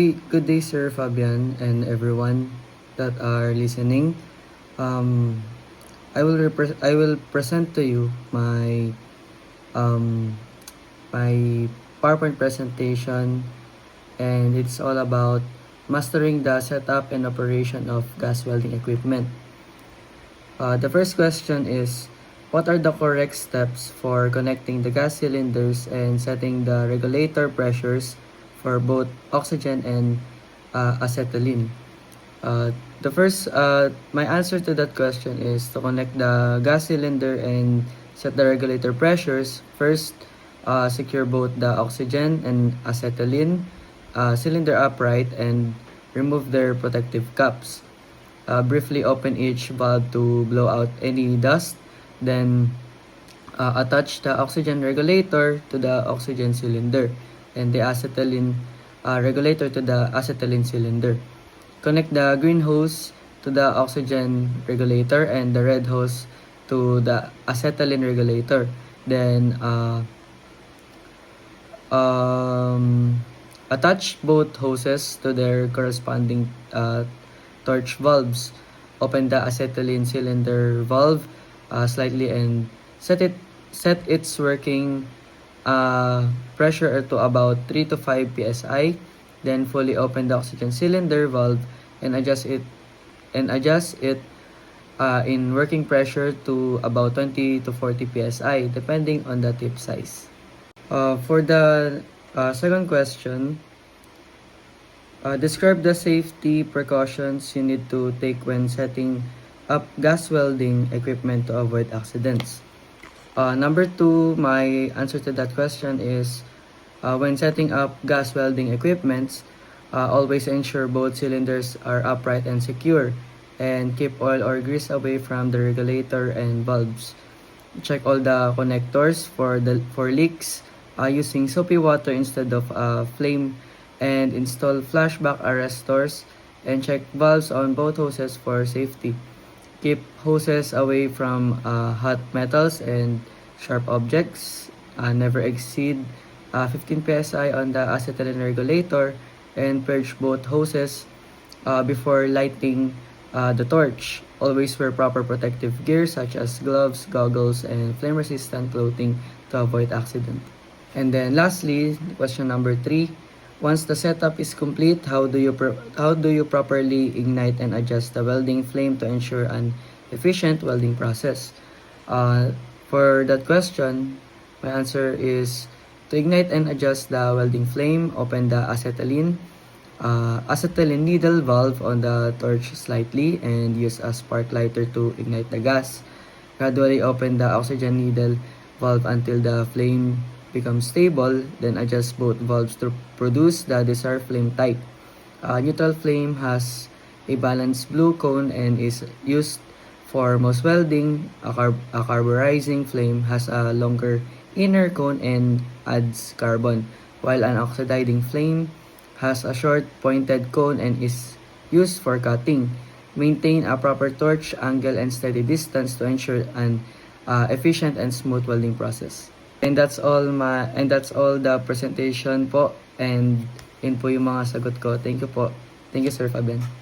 Good day, Sir Fabian, and everyone that are listening. Um, I will present to you um, my PowerPoint presentation, and it's all about mastering the setup and operation of gas welding equipment. The first question is, what are the correct steps for connecting the gas cylinders and setting the regulator pressures for both oxygen and acetylene? My answer to that question is to connect the gas cylinder and set the regulator pressures. First, secure both the oxygen and acetylene cylinder upright and remove their protective caps. Briefly open each valve to blow out any dust. Then attach the oxygen regulator to the oxygen cylinder and the acetylene regulator to the acetylene cylinder. Connect the green hose to the oxygen regulator and the red hose to the acetylene regulator. Then attach both hoses to their corresponding torch valves. Open the acetylene cylinder valve slightly and set its working pressure to about 3 to 5 psi. Then fully open the oxygen cylinder valve and adjust it in working pressure to about 20 to 40 psi depending on the tip size. For the second question, describe the safety precautions you need to take when setting up gas welding equipment to avoid accidents. Number two, my answer to that question is when setting up gas welding equipments, always ensure both cylinders are upright and secure, and keep oil or grease away from the regulator and valves. Check all the connectors for leaks using soapy water instead of flame, and install flashback arrestors, and check valves on both hoses for safety. Keep hoses away from hot metals and sharp objects. Never exceed 15 psi on the acetylene regulator, and purge both hoses before lighting the torch. Always wear proper protective gear such as gloves, goggles, and flame-resistant clothing to avoid accident. And then lastly, question number 3. Once the setup is complete, how do you properly ignite and adjust the welding flame to ensure an efficient welding process? For that question, my answer is to ignite and adjust the welding flame. Open the acetylene needle valve on the torch slightly and use a spark lighter to ignite the gas. Gradually open the oxygen needle valve until the flame becomes stable, then adjust both valves to produce the desired flame type. Neutral flame has a balanced blue cone and is used for most welding. A carburizing flame has a longer inner cone and adds carbon, while an oxidizing flame has a short pointed cone and is used for cutting. Maintain a proper torch angle and steady distance to ensure an efficient and smooth welding process. And that's all the presentation po, and yun po yung mga sagot ko. Thank you po. Thank you, Sir Fabian.